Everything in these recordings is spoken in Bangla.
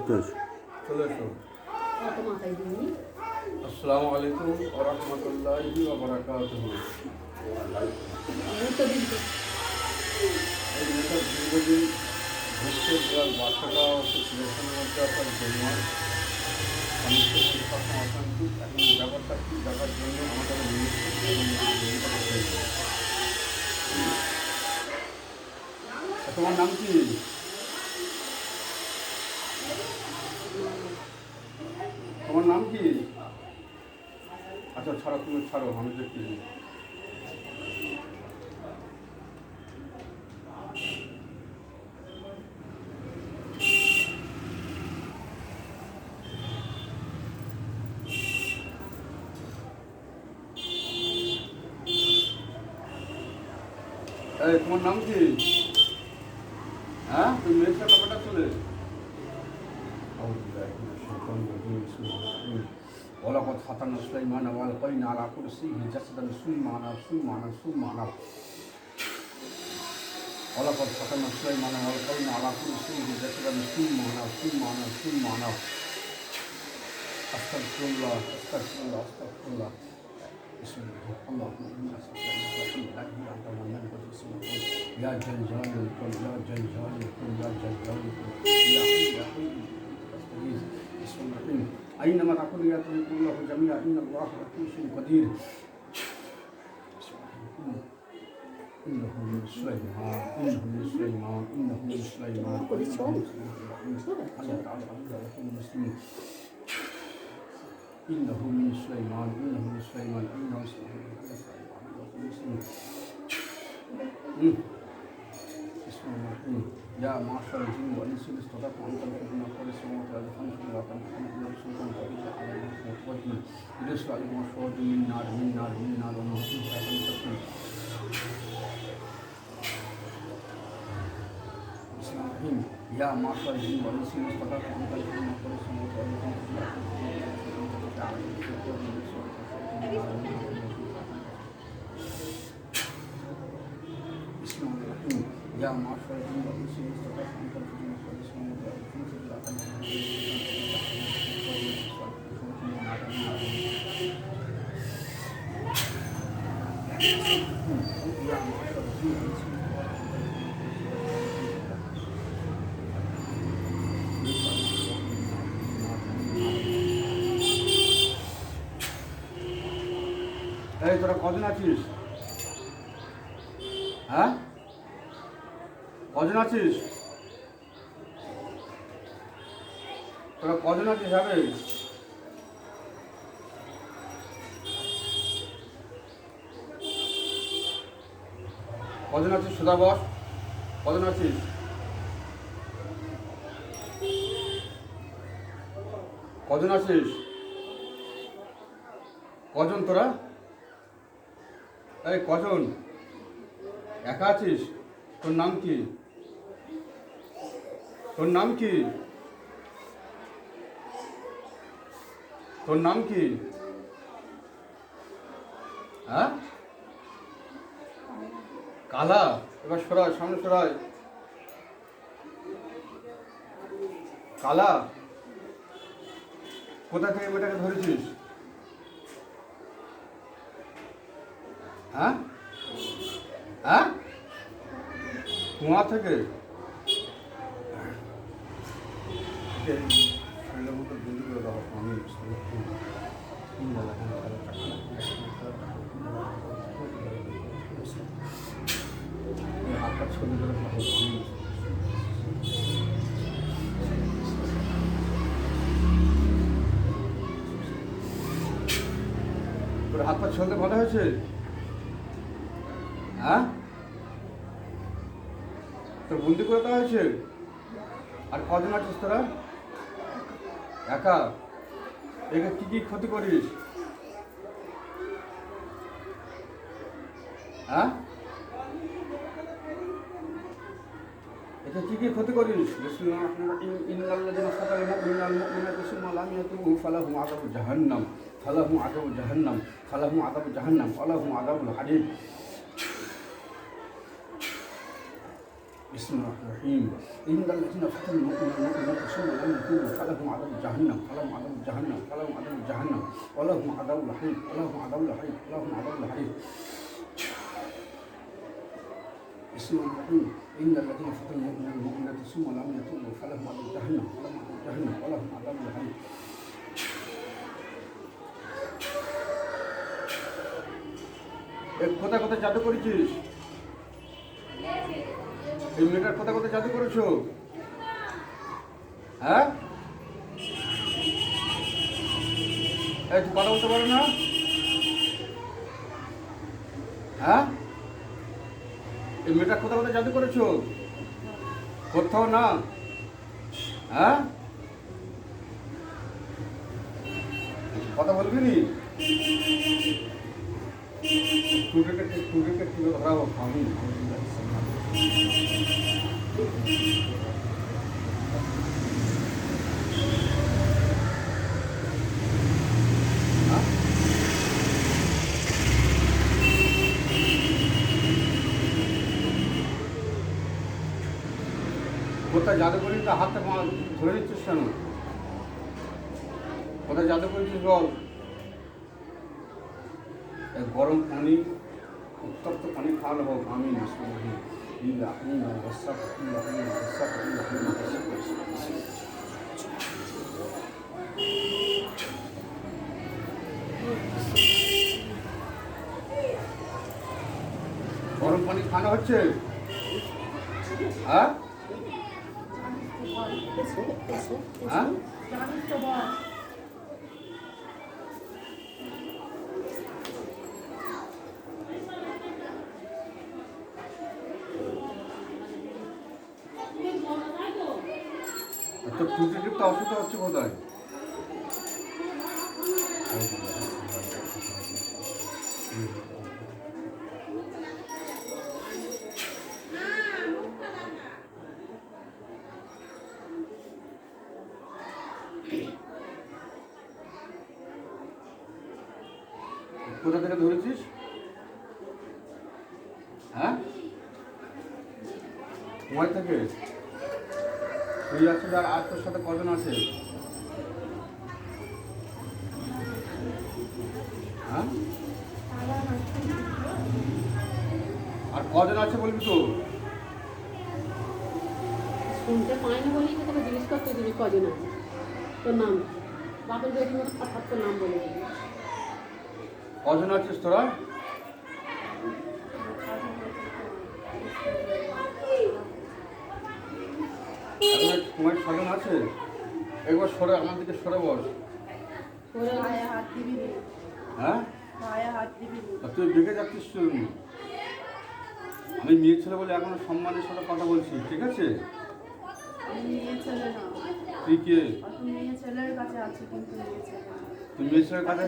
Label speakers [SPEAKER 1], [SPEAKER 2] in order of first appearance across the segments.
[SPEAKER 1] চলে এসো। আসসালামু আলাইকুম ওয়া রাহমাতুল্লাহি ওয়া বারাকাতুহু। এই মেয়েটা দীর্ঘদিন ঘুরতে যাওয়ার বাচ্চাটা হচ্ছে সিলেকশনের মধ্যে আসার জন্য সমস্ত শিক্ষা অশান্তি এখন ব্যাপারটা কী দেখার জন্য আমাদের তোমার নাম কি? তোমার নাম কি? আচ্ছা ছাড়ো, তুমি ছাড়ো, আমি দেখি। এই তোমার নাম কি? হ্যাঁ, তুমি মেয়ের সাথে ব্যাপারটা চলে ولقد فتنا سليمان والقينا على كرسيه جسدا سمعنا ولقد فتنا سليمان والقينا على كرسيه جسدا سمعنا استغفر الله بسم الله اللهم إنا نسألك أنت المنان والاسم يا جلال الكون يا حي بسم الله أينما تكون يدرك الله جميعا إن الله على كل شيء قدير. إنه من سليمان الله تعالى على المسلمين إنه من سليمان إنه مسلم. بسم الله الرحمن يا معشر الجن والإنس إن استطعتم أن تنفذوا من أقطار السماوات والأرض فانفذوا لا تنفذون إلا بسلطان فإذا عليكم متوكل ليس عليكم مشهود من نار وما فيها تنفذون. بسم الله الرحمن يا معشر الجن والإنس إن استطعتم أن تنفذوا من أقطار السماوات والأرض فانفذوا لا بسم الله الرحمن يا معشر الجن والإنس إن استطعتم أن تنفذوا من أقطار السماوات والأرض فانفذوا لا এই তোরা কজন আছিস? হ্যাঁ, কজন আছিস? তোরা কজন আছিস? হবে কজন আছিস? সুধা বস, কজন আছিস? কজন আছিস? কজন তোরা? এই কজন? একা আছিস? তোর নাম কি? তোর নাম কি? তোর নাম কি? হ্যাঁ, কালা। এবার সরাই, সামনে সরাই। কালা, কোথা থেকে মেয়েটাকে ধরেছিস? হ্যাঁ হ্যাঁ, কুয়া থেকে? তোর হাত পা ছলতে ভালো হয়েছে? হ্যাঁ, তোর বন্দি করে দেওয়া হয়েছে? আর কজন আছিস তোরা? একা? একে কি কি ক্ষতি করিস? হ্যাঁ, একে কি কি ক্ষতি করিস? জাহান্নাম بسم الله الرحمن الرحيم إن الذين فتنوا المؤمنات ثم لم يتوبوا فلهم عذاب جهنم ولهم عذاب الحريق بسم الله الرحمن الرحيم إن الذين فتنوا المؤمنات ثم لم يتوبوا فلهم عذاب جهنم ولهم عذاب الحريق কোথায় কোথায় জাদু করেছিস? এই মেয়েটার কোথায় কোথায় জাদু করেছো? হ্যাঁ, এই তুই কথা বলতে পারো না? হ্যাঁ, এই মেয়েটার কোথায় কোথায় জাদু করেছো? কোথাও না? হ্যাঁ, কথা বলবি নি? টুকে ধরাবো আমি। কোথায় জাদু করিস তা হাতে ধরে নিচ্ছিস কেন? কোথায় জাদু করেছিস বল? গরম পানি, উত্তপ্ত পানি খাওয়ানো হোক। আমি গরম পানি খাওয়ানো হচ্ছে? হ্যাঁ, হ্যাঁ, তো টুটি টিপতে অসুবিধা হচ্ছে কোথায়? কোথা থেকে ধরেছিস? হ্যাঁ, মোবাইল থেকে। তুই আছিস আর তোর সাথে কজন আছে? হ্যাঁ, আর কজন আছে বলবি তো?
[SPEAKER 2] শুনতে পাইনি বলেই তো তোকে জিজ্ঞেস করতে দিবি কজন আছে তোর নাম, বাপের বেটির মতো হঠাৎ তোর নাম বলে দিবি।
[SPEAKER 1] কজন আছিস তোরা? তোমার ছজন আছে? একবার সরে আমার দিকে সরে বস। হ্যাঁ, তুই বেঁকে যাচ্ছিস শুন। আমি মেয়ে ছেলে বলে এখনো সম্মানের সাথে কথা বলছি, ঠিক আছে? তুই কে? তুই মেয়ে ছেলের কাছে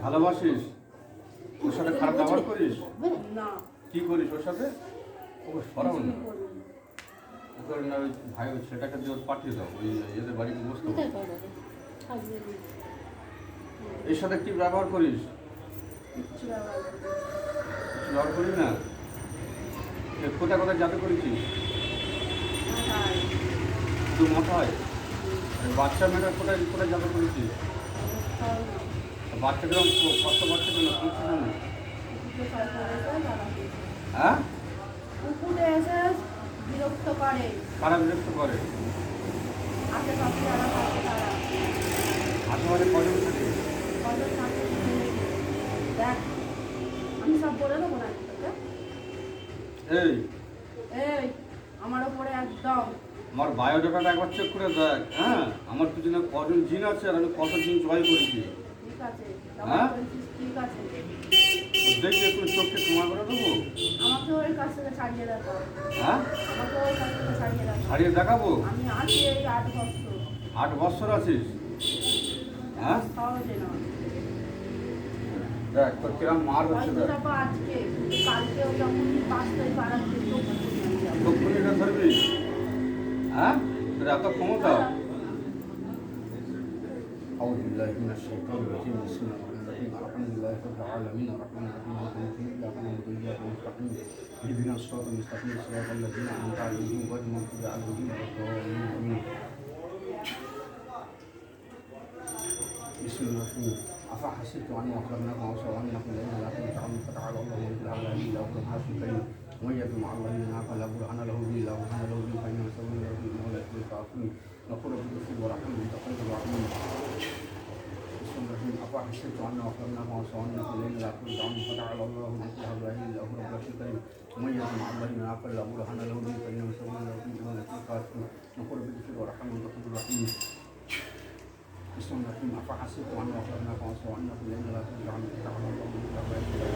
[SPEAKER 1] ভালোবাসিস? ওর সাথে খারাপ ব্যবহার করিস? কি করিস ওর সাথে? ওকে সরাবো না, ওকে না ওই ভাই সেটাকে দিয়ে ওর পাঠিয়ে দাও, ওই এদের বাড়িতে বসতে। এর সাথে কি ব্যবহার করিস? কিছু ব্যবহার করিস না? কোথায় কোথায় জাদু করেছিস? তুই মাথায়? বাচ্চা মেয়েরা কোথায় কোথায় জাদু করেছিস? বাচ্চা কিরকম কষ্ট বাচ্চা কেন করছে কেন? হ্যাঁ, কারা বিরক্ত করে? আশেপাশে কজন থাকে?
[SPEAKER 3] আমি সব বলে দেবো না।
[SPEAKER 1] এই
[SPEAKER 3] আমার উপরে একদম
[SPEAKER 1] আমার বায়োডাটাটা একবার চেক করে দেখ। হ্যাঁ, আমার পিছনে কজন জিন আছে আর আমি কত জিন জয় করেছি।
[SPEAKER 3] ঠিক আছে,
[SPEAKER 1] হ্যাঁ,
[SPEAKER 3] ঠিক আছে,
[SPEAKER 1] দেখি একটু চোখকে ক্ষমা করে দেবো।
[SPEAKER 3] আমাকে ওর কাছ থেকে ছাড়িয়ে দেখাবো।
[SPEAKER 1] হ্যাঁ,
[SPEAKER 3] আমাকে ওর কাছ থেকে ছাড়িয়ে দেখাবো।
[SPEAKER 1] ছাড়িয়ে দেখাবো? আমি
[SPEAKER 3] আছি এই 8 বছর।
[SPEAKER 1] 8 বছর আছিস? হ্যাঁ,
[SPEAKER 3] সহজে না।
[SPEAKER 1] দেখ তোর কিরম মার হচ্ছে দেখ।
[SPEAKER 3] আজকে কালকেও যখন 5 তারিখ বাড়াচ্ছে
[SPEAKER 1] তখন এটা ধরবি? হ্যাঁ, তোর এত ক্ষমতা? আউযু বিল্লাহি মিনাশ শাইতানির রাজিম। বিসমিল্লাহির রহমানির রহিম। الرحيم الحمد لله رب العالمين الرحمن الرحيم مالك يوم الدين إياك نعبد وإياك نستعين اهدنا الصراط المستقيم صراط الذين أنعمت عليهم غير المغضوب عليهم ولا الضالين آمين. بسم الله الرحمن الرحيم أفحسبتم أنما خلقناكم عبثا وأنكم إلينا لا ترجعون فتعالى الله الملك الأعلى إلا هو العرش الكريم ومن يدعو مع الله إلها فلا برهان له به لا برهان له به فإنما سبيل له إنه لا يفلح الكافرون نقول بالرسول ورحمه متقبل الرحيم. بسم الله الرحمن الرحيم أفحسبتم أنما خلقناكم عبثا وأنكم إلينا لا ترجعون فتعالى الله الملك الأعلى إلا هو العرش الكريم ومن يدعو مع الله إلها فلا برهان له به فإنما سبيل له إنه لا يفلح الكافرون نقول بالرسول ورحمه متقبل الرحيم. بسم الله الرحمن الرحيم أفحسبتم أنما خلقناكم عبثا وأنكم إلينا لا ترجعون فتعالى الله الملك الأعلى إلا هو العرش الكريم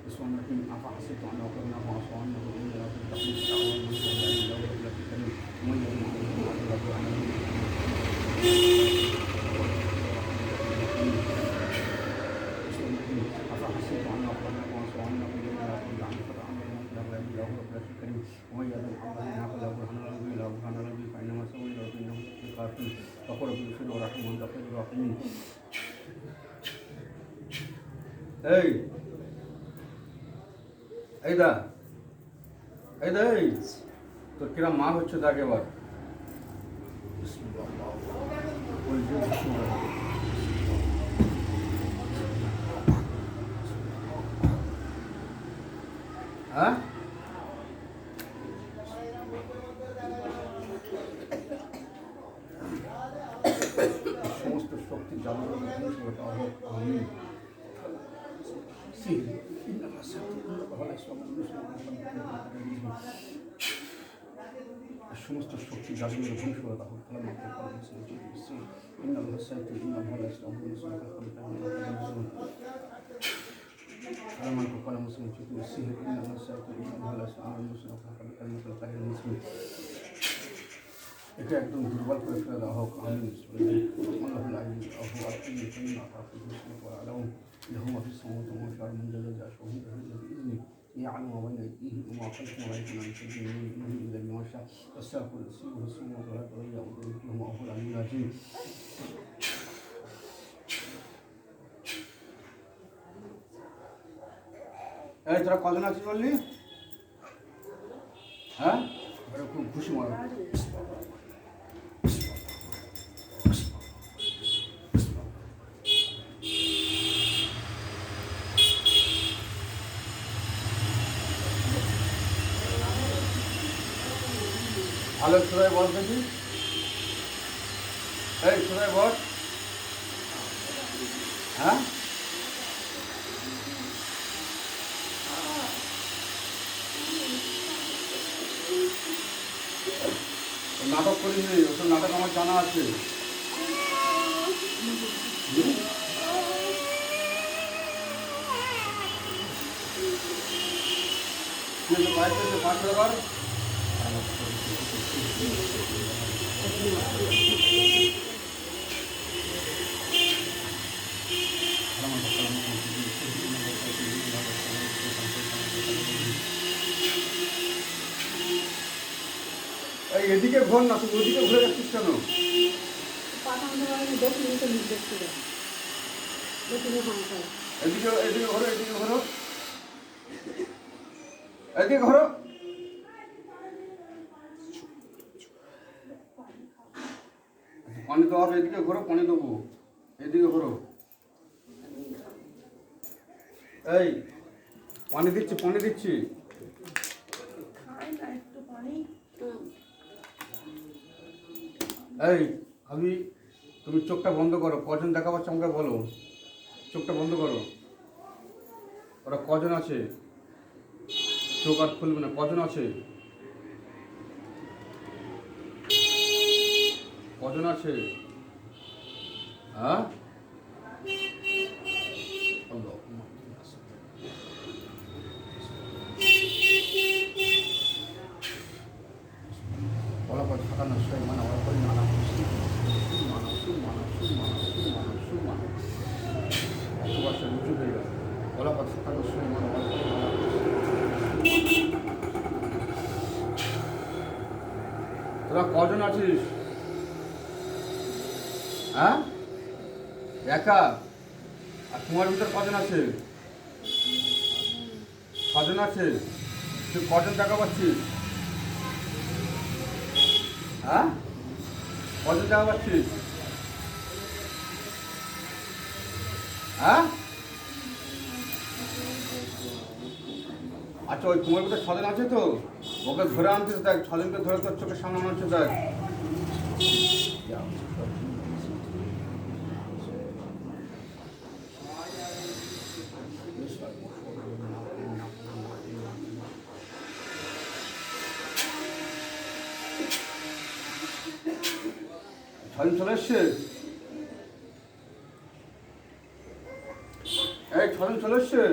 [SPEAKER 1] بسم الله الرحمن الرحيم أفحسبتم أنما خلقناكم عبثا وأنكم إلينا لا ترجعون فتعالى الله الملك الأعلى إلا هو العرش الكريم ومن يدعو مع الله إلها فلا برهان له أفحسبتم أنما خلقناكم عبثا وأنكم إلينا لا ترجعون فتعالى الله الملك الأعلى إلا هو العرش الكريم ومن يدعو مع الله إلها فلا برهان له إلا برهان له فإنما سبيل له إنه لا يفلح الكافرون وقل بالرسول ورحمه متقبل الرحيم. এই তোর কিরম মা হচ্ছে দেখ এবার হ্যাঁ সমস্ত শক্তি জাগ্রত আমি সমস্ত শক্তি জাগ্রত ধ্বংসতা হোক এটা একদম দুর্বল করে ফেলে দেওয়া হোক আমি له ما في السماوات وما في الأرض من جل جلاله شهود بإذنه يعلم ما بين أيديهم وما خلفهم ولا يكون من شيء من علمه إلا بما شاء وسع كرسيه السماوات والأرض ولا يؤوده حفظهما وهو العلي العظيم. এই তোরা কজন আছিস বললি? হ্যাঁ খুব খুশি মারা ভালো সুরাই বল দেখি এই সুরাই বল হ্যাঁ নাটক করিস নি ওসব নাটক আমার জানা আছে পাঁচ এদিকে ঘর না তুমি ওদিকে ঘুরে যাচ্ছিস কেন? এদিকে এদিকে ঘোরো এদিকে ঘোরো এদিকে ঘোরো পানি দেওয়া হবে এদিকে ঘোরো পানি দেবো এদিকে ঘোরো এই পানি দিচ্ছি এই আমি তুমি চোখটা বন্ধ করো কজন দেখা পাচ্ছ আমাকে বলো চোখটা বন্ধ করো ওরা কজন আছে চোখ আর খুলবে না কজন আছে হ্যাঁ তোরা কজন আছিস? হ্যাঁ, একা? আর তোমার ভিতর কজন আছে? 6 জন আছে। তুই কজন টাকা পাচ্ছিস? হ্যাঁ, কজন টাকা পাচ্ছিস? হ্যাঁ, আচ্ছা, ওই তোমার ভিতরে 6 জন আছে তো? ওকে ধরে আনছিস, দেখ 6 জনকে ধরে তোর চোখের সামনে আনছিস, দেখ। ছজন চলে এসছে? এই 6 জন চলে এসছে?